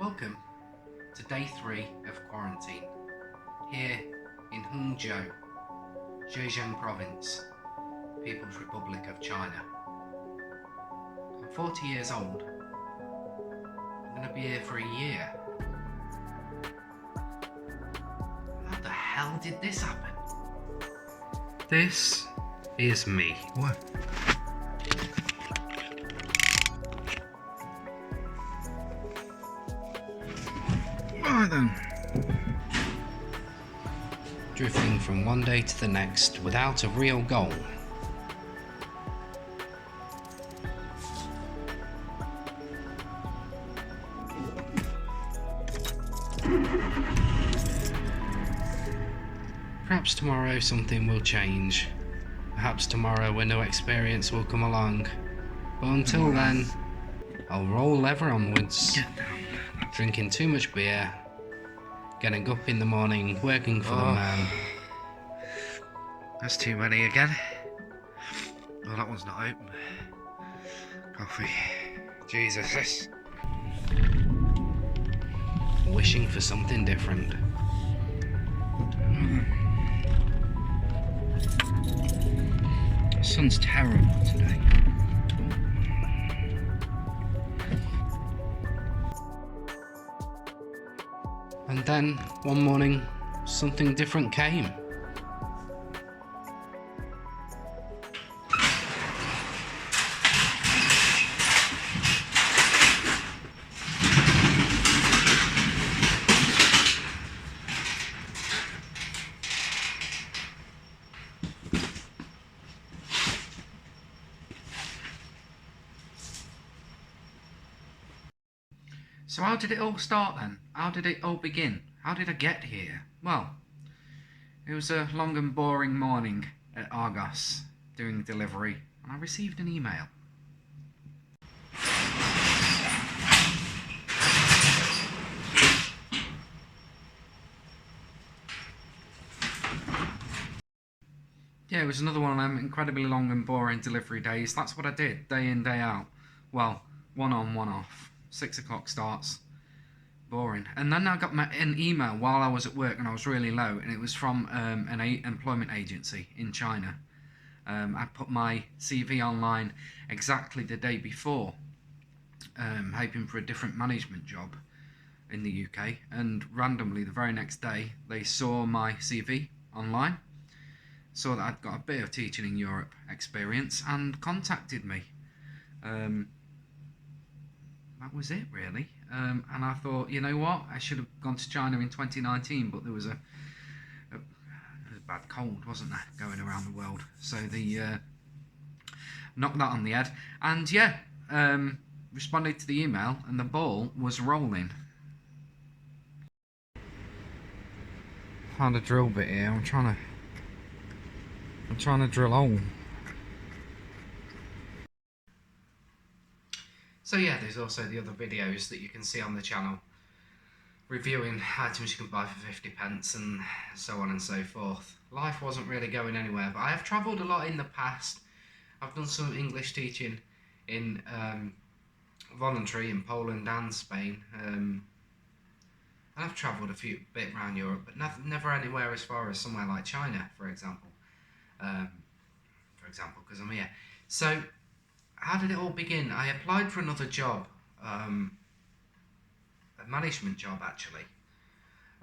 Welcome to day 3 of quarantine here in Hangzhou, Zhejiang Province, People's Republic of China. I'm 40 years old. I'm going to be here for a year. How the hell did this happen? This is me. What? Alright then. Drifting from one day to the next without a real goal. Perhaps tomorrow something will change. Perhaps tomorrow a new experience will come along. But until then, I'll roll ever onwards, drinking too much beer, getting up in the morning, working for the man. That's too many again. Oh, that one's not open. Coffee. Jesus, this. Wishing for something different. The sun's terrible today. And then, one morning, something different came. So how did it all start then? How did it all begin? How did I get here? Well, it was a long and boring morning at Argos doing delivery, and I received an email. Yeah, it was another one of them incredibly long and boring delivery days. That's what I did, day in, day out. Well, one on, one off. 6 o'clock starts. Boring. And then I got an email while I was at work and I was really low, and it was from an employment agency in China. I put my CV online exactly the day before, hoping for a different management job in the UK, and randomly the very next day they saw my CV online, saw that I'd got a bit of teaching in Europe experience, and contacted me. That was it, really. And I thought, you know what, I should have gone to China in 2019, but there was a bad cold, wasn't there, going around the world. So they knocked that on the head. And yeah, responded to the email, and the ball was rolling. Found a drill bit here. I'm trying to drill a hole. So yeah, there's also the other videos that you can see on the channel, reviewing items you can buy for 50 pence and so on and so forth. Life wasn't really going anywhere, but I have travelled a lot in the past. I've done some English teaching in voluntary in Poland and Spain. And I've travelled a bit around Europe, but never anywhere as far as somewhere like China, for example. Because I'm here. So, how did it all begin? I applied for another job, a management job actually,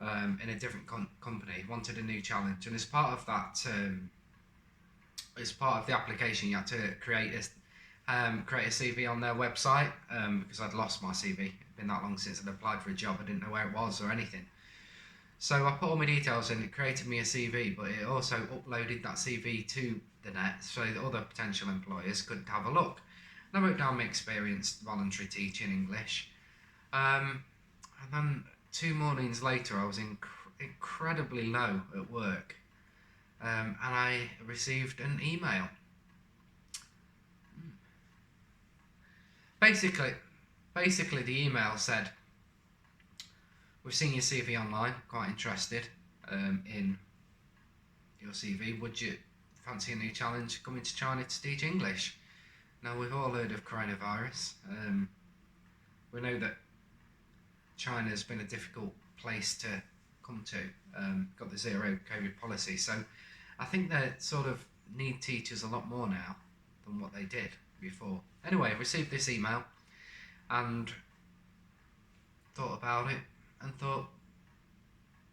in a different company. Wanted a new challenge, and as part of that, as part of the application, you had to create a CV on their website, because I'd lost my CV. It'd been that long since I'd applied for a job, I didn't know where it was or anything. So I put all my details in, it created me a CV, but it also uploaded that CV to the net so that other potential employers could have a look. And I wrote down my experience, voluntary teaching English. And then 2 mornings later, I was incredibly low at work. And I received an email. Basically the email said, "We've seen your CV online, quite interested in your CV. Would you fancy a new challenge coming to China to teach English?" Now, we've all heard of coronavirus. We know that China's been a difficult place to come to. Got the zero COVID policy, so I think they sort of need teachers a lot more now than what they did before. Anyway, I received this email and thought about it and thought,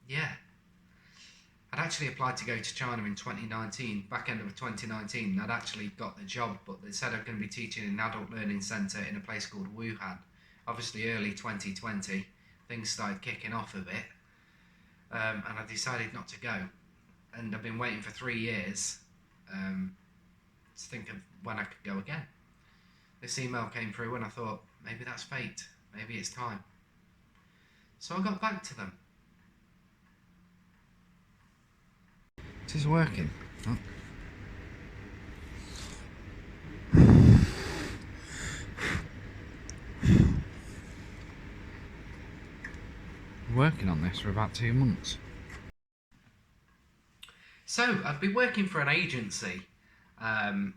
yeah. I'd actually applied to go to China in 2019, back end of 2019. I'd actually got the job, but they said I'm going to be teaching in an adult learning centre in a place called Wuhan. Obviously, early 2020, things started kicking off a bit, and I decided not to go. And I've been waiting for 3 years to think of when I could go again. This email came through and I thought, maybe that's fate, maybe it's time. So I got back to them. This is working. Oh. Working on this for about 2 months. So I've been working for an agency. I'll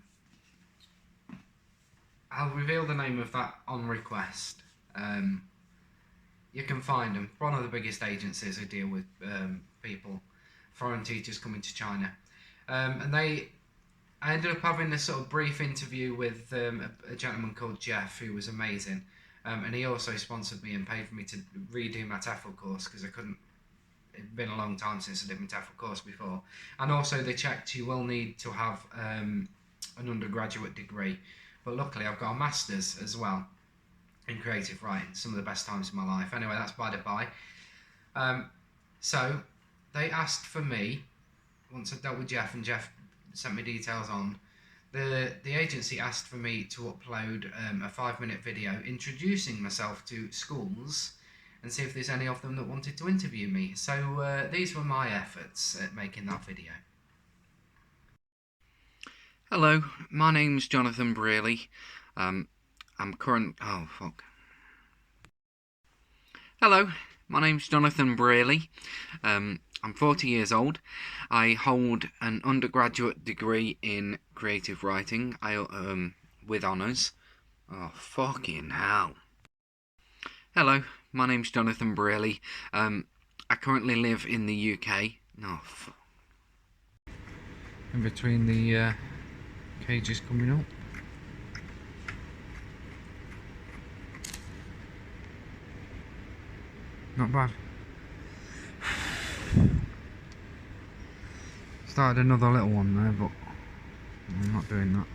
reveal the name of that on request. You can find them. One of the biggest agencies who deal with people, foreign teachers coming to China. I ended up having a sort of brief interview with a gentleman called Jeff, who was amazing. And he also sponsored me and paid for me to redo my TEFL course because I couldn't. It'd been a long time since I did my TEFL course before. And also they checked you will need to have an undergraduate degree. But luckily I've got a master's as well in creative writing. Some of the best times of my life. Anyway, that's by the by. So they asked for me, once I dealt with Jeff and Jeff sent me details on, the agency asked for me to upload a 5-minute video introducing myself to schools and see if there's any of them that wanted to interview me. So these were my efforts at making that video. Hello, my name's Jonathan Brearley. Hello, my name's Jonathan Brearley. I'm 40 years old. I hold an undergraduate degree in creative writing. With honours. Oh, fucking hell. Hello, my name's Jonathan Brearley. I currently live in the UK. In between the cages coming up. Not bad. Started another little one there, but I'm not doing that.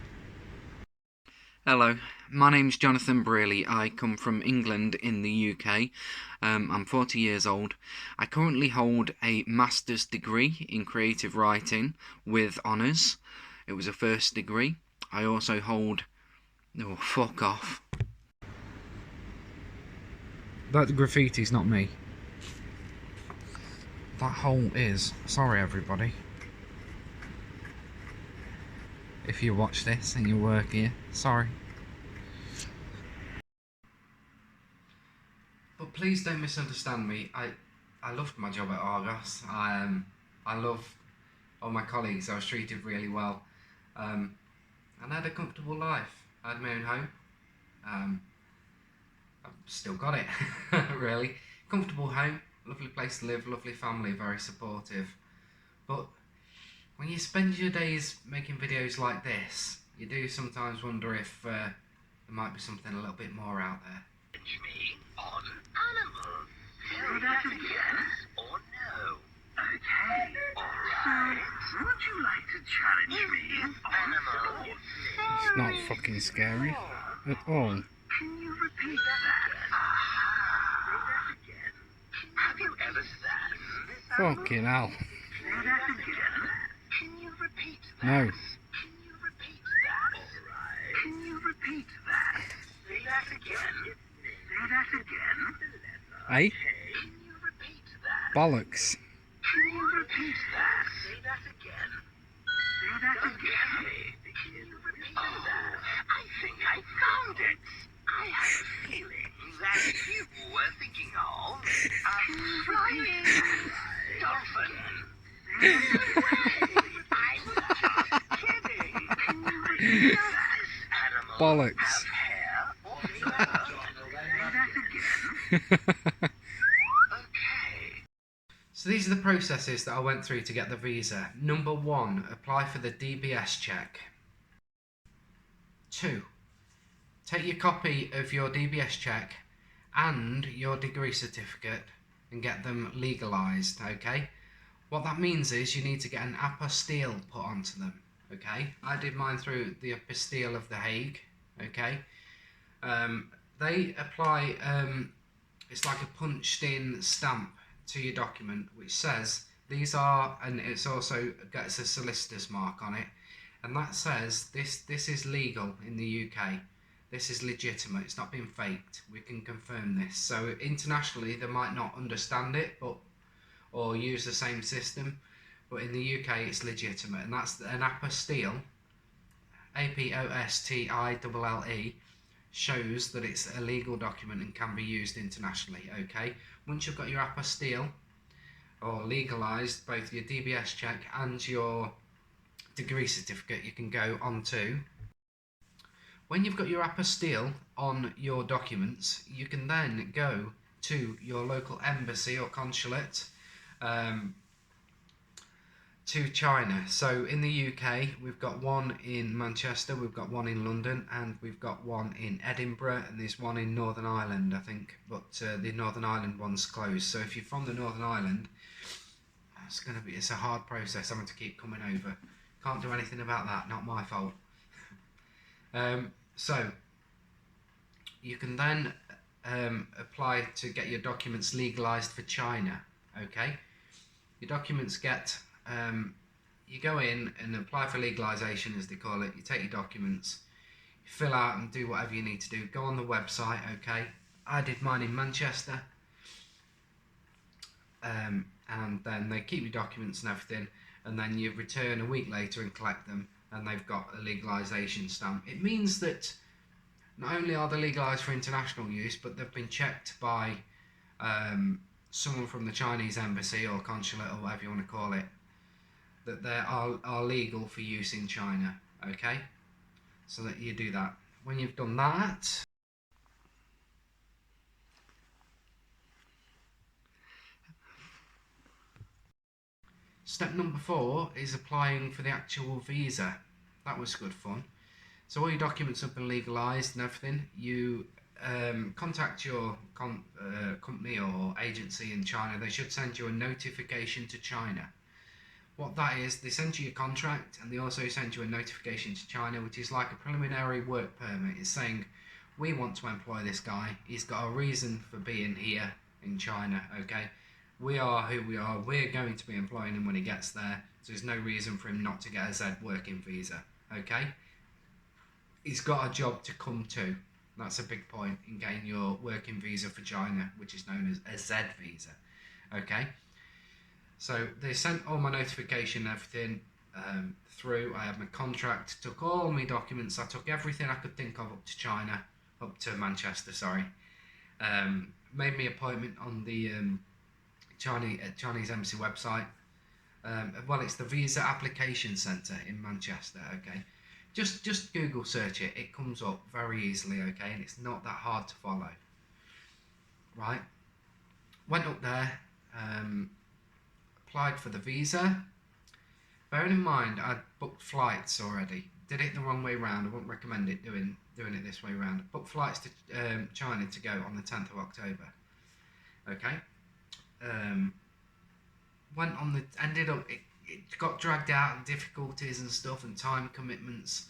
Hello, my name's Jonathan Brearley. I come from England in the UK. I'm 40 years old. I currently hold a master's degree in creative writing with honours. It was a first degree. I also hold... Oh, fuck off. That graffiti's not me. That hole is. Sorry, everybody. If you watch this and you work here, sorry. But please don't misunderstand me. I loved my job at Argos. I loved all my colleagues. I was treated really well. And I had a comfortable life. I had my own home. I've still got it, really. Comfortable home, lovely place to live, lovely family, very supportive. But when you spend your days making videos like this, you do sometimes wonder if there might be something a little bit more out there. Me on animals. Say that again, or no? Okay, alright. Would you like to challenge me on animals? It's not fucking scary at all. Can you repeat that? Aha. Say that again. Have you ever sat? Fucking hell. Say that again. Can you repeat that? No. Can you repeat that? Alright. Can you repeat that? Say that again. Say that again. Eh? Can you repeat that? Bollocks. Can you repeat that? Say that again. Say that again. Can you repeat that? I think I found it. I have a feeling that you were thinking of a flying dolphin. I was just kidding. Can you repeat that? Animals Bollocks. have hair or fur. Say that again. So these are the processes that I went through to get the visa. Number 1, apply for the DBS check. 2, take your copy of your DBS check and your degree certificate and get them legalised, okay? What that means is you need to get an apostille put onto them, okay? I did mine through the apostille of The Hague, okay? They apply, it's like a punched in stamp to your document which says these are, and it's also gets a solicitor's mark on it, and that says this is legal in the UK. This is legitimate. It's not been faked. We can confirm this. So internationally, they might not understand it, or use the same system, but in the UK, it's legitimate, and that's an apostille. APOSTILLE shows that it's a legal document and can be used internationally. Okay. Once you've got your apostille or legalised both your DBS check and your degree certificate, you can go on to. When you've got your apostille on your documents, you can then go to your local embassy or consulate to China. So in the UK, we've got one in Manchester, we've got one in London, and we've got one in Edinburgh, and there's one in Northern Ireland, I think, but the Northern Ireland one's closed. So if you're from the Northern Ireland, it's a hard process having to keep coming over. Can't do anything about that, not my fault. So you can then apply to get your documents legalised for China. Okay, your documents get you go in and apply for legalisation, as they call it. You take your documents, you fill out and do whatever you need to do. Go on the website. Okay, I did mine in Manchester, and then they keep your documents and everything, and then you return a week later and collect them, and they've got a legalisation stamp. It means that not only are they legalised for international use, but they've been checked by someone from the Chinese embassy or consulate or whatever you want to call it, that they are legal for use in China. Okay, so that you do that. When you've done that, step number 4 is applying for the actual visa. That was good fun. So all your documents have been legalised and everything. You contact your company or agency in China. They should send you a notification to China. What that is, they send you your contract, and they also send you a notification to China, which is like a preliminary work permit. It's saying, we want to employ this guy. He's got a reason for being here in China, okay? We are who we are. We're going to be employing him when he gets there. So there's no reason for him not to get a Z working visa, okay? He's got a job to come to. That's a big point in getting your working visa for China, which is known as a Z visa, okay? So they sent all my notification and everything through. I had my contract, took all my documents, I took everything I could think of up to China, up to Manchester, sorry. Made me appointment on the Chinese embassy website. Well, it's the Visa Application Centre in Manchester, okay. Just Google search it, it comes up very easily, okay, and it's not that hard to follow. Right, went up there, applied for the visa. Bearing in mind, I'd booked flights already. Did it the wrong way round. I wouldn't recommend it doing it this way round. Booked flights to China to go on the 10th of October. Okay. Went on ended up, it got dragged out and difficulties and stuff and time commitments,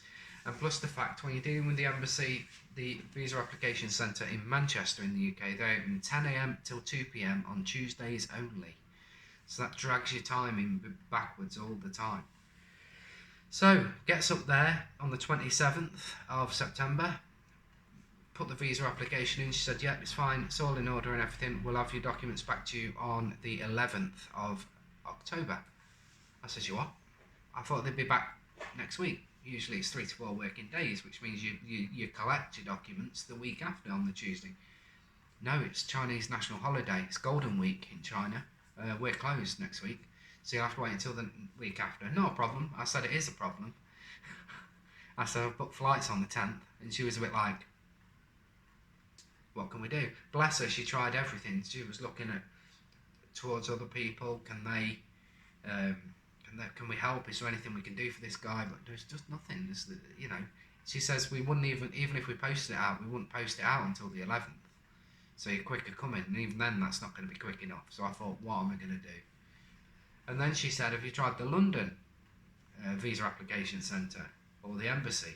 and plus the fact when you're dealing with the embassy, the visa application centre in Manchester in the UK, they open 10 AM till 2 PM on Tuesdays only. So that drags your time in backwards all the time. So, gets up there on the 27th of September, put the visa application in. She said, yep, it's fine, it's all in order and everything. We'll have your documents back to you on the 11th of October. I said, you what? I thought they'd be back next week. Usually it's 3 to 4 working days, which means you collect your documents the week after on the Tuesday. No, it's Chinese national holiday. It's Golden Week in China. We're closed next week, so you'll have to wait until the week after. No problem. I said, it is a problem. I said, I've booked flights on the 10th, and she was a bit like, what can we do? Bless her, she tried everything. She was looking at towards other people? Can we help? Is there anything we can do for this guy? But there's just nothing. She says we wouldn't even if we posted it out, we wouldn't post it out until the 11th. So you're quicker coming, and even then that's not going to be quick enough. So I thought, what am I going to do? And then she said, have you tried the London visa application centre or the embassy?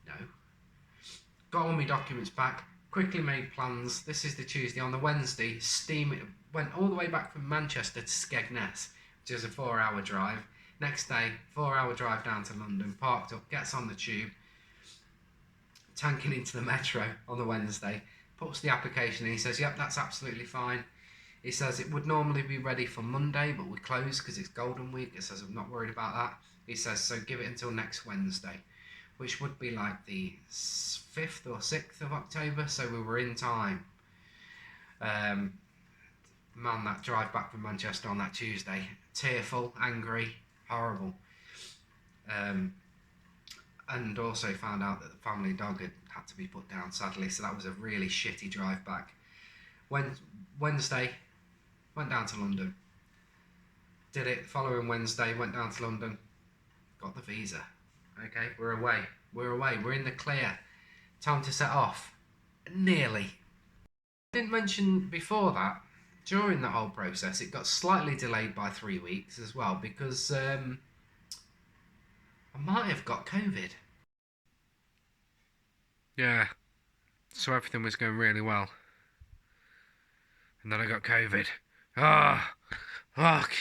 No. Got all my documents back, quickly made plans. This is the Tuesday. On the Wednesday, went all the way back from Manchester to Skegness, which is a 4-hour drive. Next day, 4-hour drive down to London, parked up, gets on the tube, tanking into the metro on the Wednesday, puts the application in. He says, yep, that's absolutely fine. He says it would normally be ready for Monday, but we close because it's Golden Week. He says, I'm not worried about that. He says, so give it until next Wednesday, which would be like the 5th or 6th of October, so we were in time. Man, that drive back from Manchester on that Tuesday, tearful, angry, horrible. And also found out that the family dog had to be put down, sadly, so that was a really shitty drive back. Wednesday, went down to London. Did it following Wednesday, went down to London, got the visa. Okay, we're away, we're in the clear. Time to set off. Nearly. I didn't mention before that, during the whole process, it got slightly delayed by 3 weeks as well, because I might have got COVID. Yeah, so everything was going really well. And then I got COVID. Ah, fuck.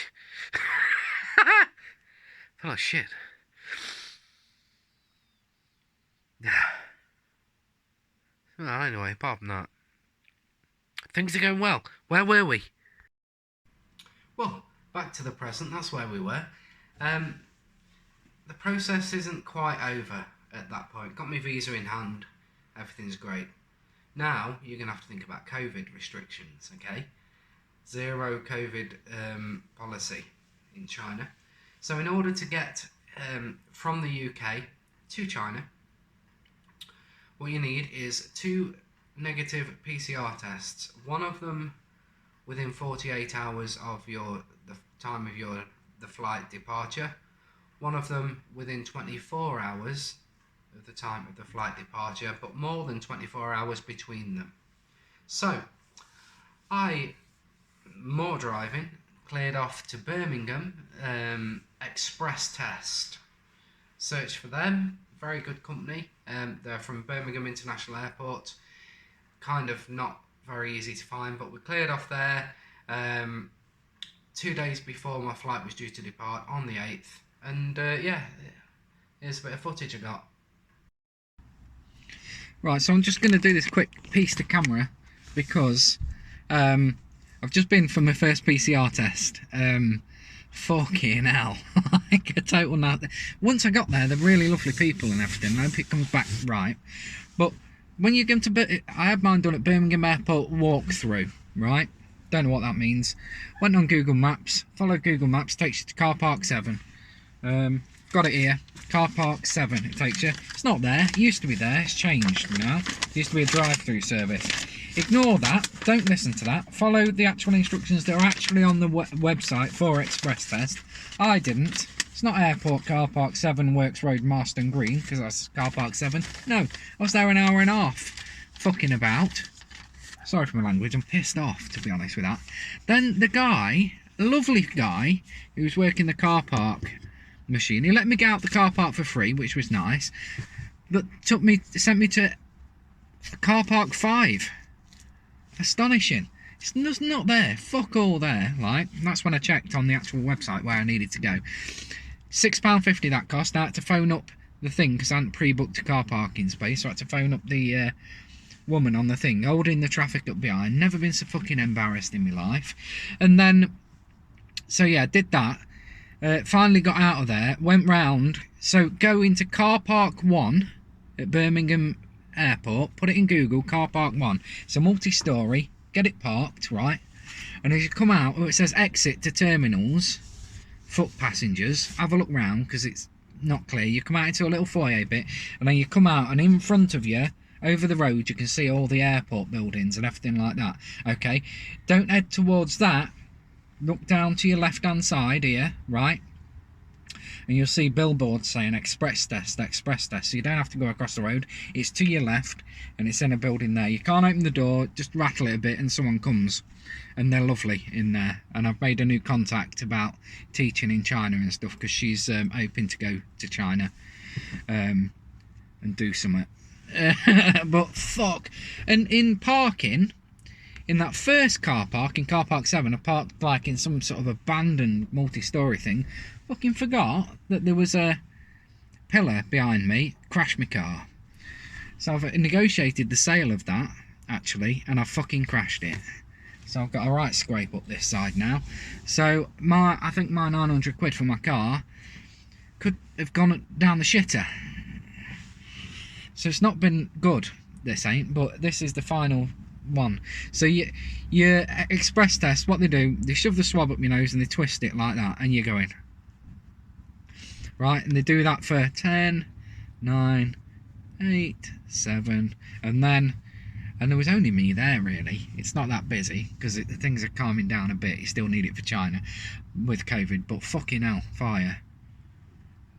Felt like shit. Well, anyway, apart from that, things are going well. Where were we? Well, back to the present, that's where we were. The process isn't quite over at that point. Got my visa in hand, everything's great. Now, you're going to have to think about COVID restrictions, okay? Zero COVID policy in China. So in order to get from the UK to China, what you need is 2 negative PCR tests. One of them within 48 hours of the time of the flight departure. One of them within 24 hours of the time of the flight departure, but more than 24 hours between them. So, more driving, cleared off to Birmingham, express test. Search for them, very good company. They're from Birmingham International Airport. Kind of not very easy to find, but we cleared off there 2 days before my flight was due to depart on the 8th. And yeah, here's a bit of footage I got. Right, so I'm just going to do this quick piece to camera because I've just been for my first PCR test. Fucking hell. Like a total nut. Once I got there, they're really lovely people and everything. I hope it comes back right. But when you go to... I had mine done at Birmingham Airport walkthrough, right? Don't know what that means. Went on Google Maps. Followed Google Maps. Takes you to Car Park 7. Got it here. Car Park 7 it takes you. It's not there. It used to be there. It's changed now. It used to be a drive-through service. Ignore that. Don't listen to that. Follow the actual instructions that are actually on the website for Express Test. I didn't. It's not Airport Car Park 7 Works Road Marston Green, because that's Car Park 7. No. I was there an hour and a half. Fucking about. Sorry for my language. I'm pissed off, to be honest with that. Then the guy, a lovely guy, who was working the car park machine, he let me get out the car park for free, which was nice, but sent me to car park 5. Astonishing. It's not there. Fuck all there. Like, that's when I checked on the actual website where I needed to go. £6.50 that cost. I had to phone up the thing because I hadn't pre-booked a car parking space, so I had to phone up the woman on the thing holding the traffic up behind. Never been so fucking embarrassed in my life. And then, so yeah, did that. Finally got out of there, went round. So go into car park 1 at Birmingham Airport, put it in Google, car park 1. It's a multi-storey, get it parked, right? And as you come out, it says exit to terminals, foot passengers. Have a look round because it's not clear. You come out into a little foyer bit, and then you come out, and in front of you Over the road, you can see all the airport buildings and everything like that. Okay, don't head towards that. Look down to your left-hand side here, right? And you'll see billboards saying express test, express test. So you don't have to go across the road. It's to your left, and it's in a building there. You can't open the door, just rattle it a bit and someone comes. And they're lovely in there. And I've made a new contact about teaching in China and stuff, because she's hoping to go to China and do something. But fuck. And in parking, in that first car park, in car park 7, I parked like in some sort of abandoned multi-storey thing. Fucking forgot that there was a pillar behind me, crashed my car. So I've negotiated the sale of that, actually, and I fucking crashed it. So I've got a right scrape up this side now. So I think my 900 quid for my car could have gone down the shitter. So it's not been good, this ain't, but this is the final one. So your express test, what they do, they shove the swab up your nose and they twist it like that, and you're going. Right, and they do that for 10, 9, 8, 7, and there was only me there, really. It's not that busy, because things are calming down a bit. You still need it for China with COVID, but fucking hell, fire.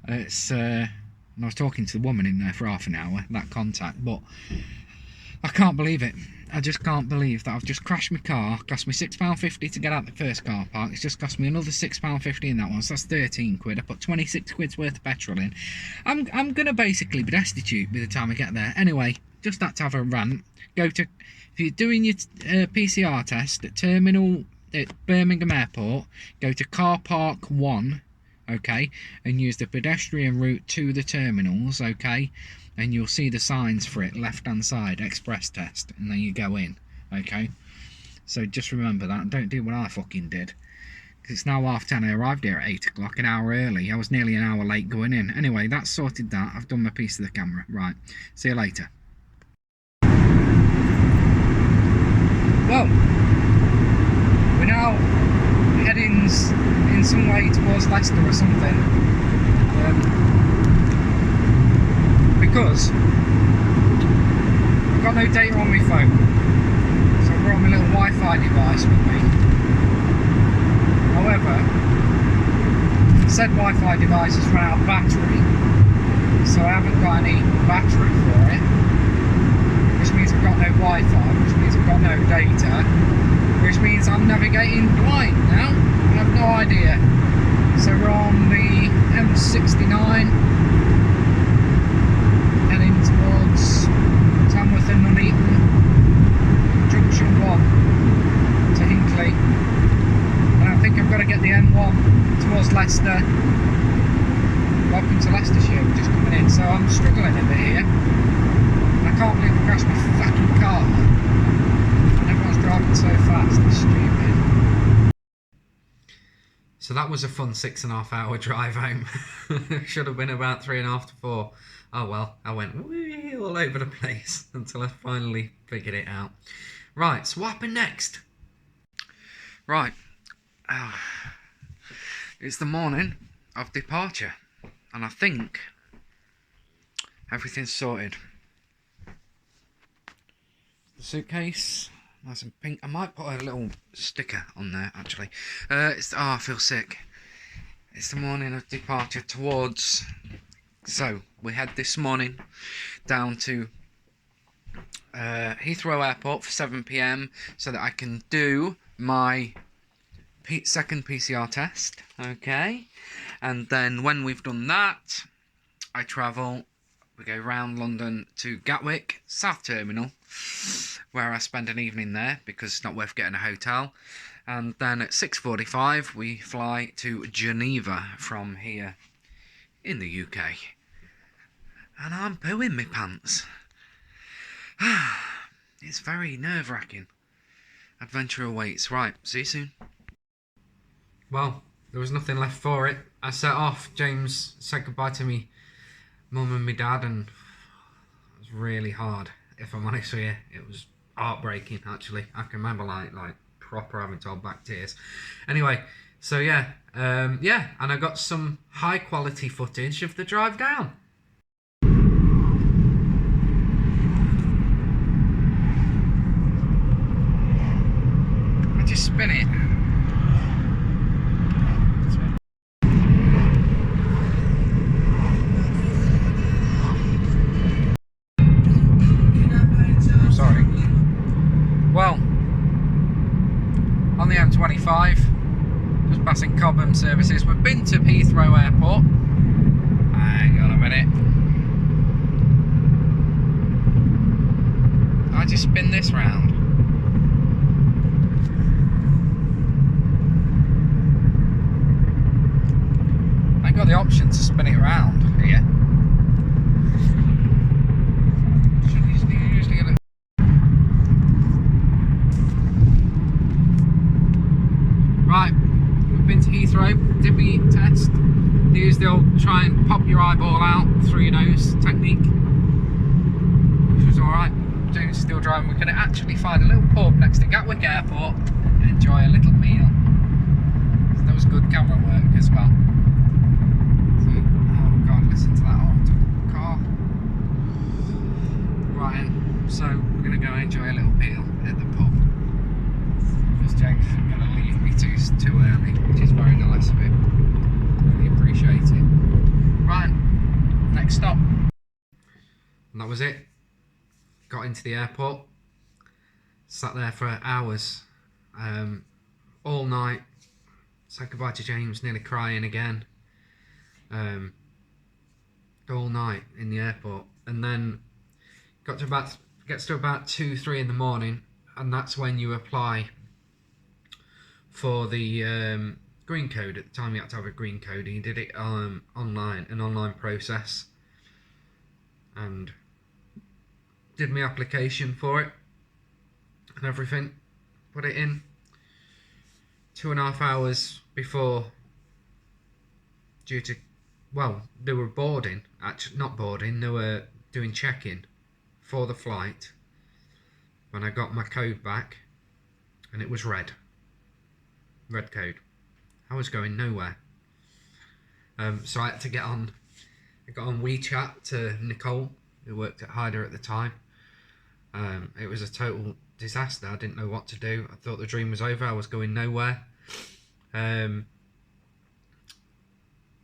It's, and I was talking to the woman in there for half an hour, that contact, but I can't believe it. I just can't believe that I've just crashed my car. Cost me £6.50 to get out the first car park. It's just cost me another £6.50 in that one, so that's 13 quid. I put 26 quid's worth of petrol in. I'm going to basically be destitute by the time I get there. Anyway, just had to have a rant. If you're doing your PCR test at Birmingham Airport, go to car park 1, okay, and use the pedestrian route to the terminals, okay, and you'll see the signs for it, left-hand side, express test, and then you go in, okay? So just remember that, and don't do what I fucking did. Because it's now 10:30, I arrived here at 8 o'clock, an hour early. I was nearly an hour late going in. Anyway, that's sorted that. I've done my piece of the camera. Right, see you later. Well, we're now heading in some way towards Leicester or something. Because I've got no data on my phone, so I brought my little Wi-Fi device with me. However, said Wi-Fi device has run out of battery, so I haven't got any battery for it, which means I've got no Wi-Fi, which means I've got no data, which means I'm navigating blind now. I have no idea. So we're on the M69. Towards Tamworth and Nuneaton, Junction 1 to Hinckley, and I think I've got to get the M1 towards Leicester. Welcome to Leicestershire, we're just coming in, so I'm struggling a bit here. I can't believe I crashed my fucking car, and everyone's driving so fast, it's stupid. So that was a fun 6.5 hour drive home. Should have been about 3.5 to 4. Oh well, I went all over the place until I finally figured it out. Right, so what happened next? Right, it's the morning of departure, and I think everything's sorted. The suitcase, nice and pink. I might put a little sticker on there, actually. I feel sick. It's the morning of departure towards... So, we head this morning down to Heathrow Airport for 7 PM so that I can do my second PCR test, okay? And then when we've done that, we go round London to Gatwick, South Terminal, where I spend an evening there because it's not worth getting a hotel. And then at 6:45, we fly to Geneva from here in the UK. And I'm pooing my pants. It's very nerve-wracking. Adventure awaits. Right, see you soon. Well, there was nothing left for it. I set off. James said goodbye to me mum and my dad, and it was really hard, if I'm honest with you. It was heartbreaking, actually. I can remember like proper having to hold back tears. Anyway, so yeah, and I got some high quality footage of the drive down. spin it. I'm sorry. Well, on the M25, just passing Cobham services. We've been to Heathrow Airport. Hang on a minute. I just spin this round. I got the option to spin it round here. Should usually get it. Right, we've been to Heathrow. Did we test? Use the old try and pop your eyeball out through your nose technique, which was alright. James is still driving. We could actually find a little pub next to Gatwick Airport and enjoy a little meal. So that was good camera work as well. So, oh god, listen to that old car. Right, so we're going to go enjoy a little meal at the pub. Because James isn't going to leave me too early, which is very nice of him. Really appreciate it. Right, next stop. And that was it. Got into the airport, sat there for hours, all night, said goodbye to James, nearly crying again, all night in the airport, and then gets to about 2-3 in the morning, and that's when you apply for the green code. At the time you had to have a green code, and you did it online, an online process, and did my application for it and everything, put it in 2.5 hours before, due to, well, they were boarding, actually not boarding, they were doing check-in for the flight, when I got my code back, and it was red code. I was going nowhere. So I had to I got on WeChat to Nicole, who worked at Hyder at the time. It was a total disaster. I didn't know what to do. I thought the dream was over. I was going nowhere. And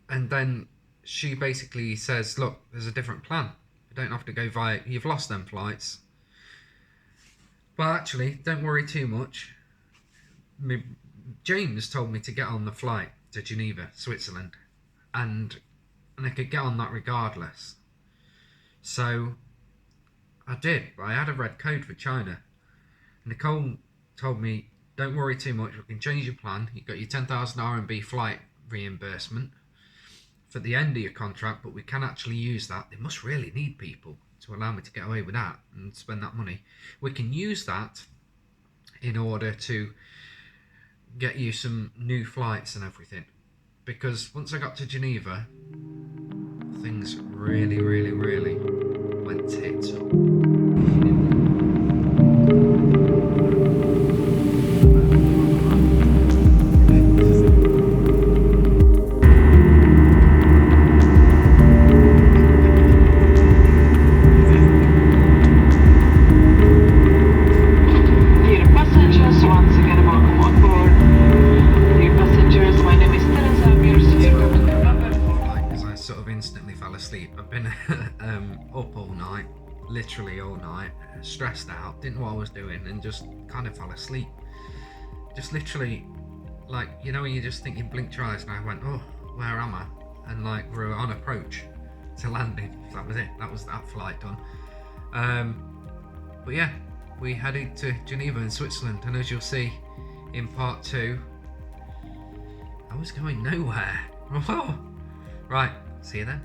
then she basically says, look, there's a different plan. You don't have to go via, you've lost them flights. Well, actually, don't worry too much. James told me to get on the flight to Geneva, Switzerland, and I could get on that regardless. So I did, but I had a red code for China. Nicole told me, don't worry too much, we can change your plan. You've got your 10,000 RMB flight reimbursement for the end of your contract, but we can actually use that. They must really need people to allow me to get away with that and spend that money. We can use that in order to get you some new flights and everything. Because once I got to Geneva, things really went tits up. Up all night, literally all night, stressed out, didn't know what I was doing, and just kind of fell asleep. Just literally, like, you know when you just think you blinked your eyes, and I went, oh, where am I? And like, we were on approach to landing. That was it. That was that flight done. But yeah, we headed to Geneva in Switzerland, and as you'll see in part 2, I was going nowhere. Right, see you then.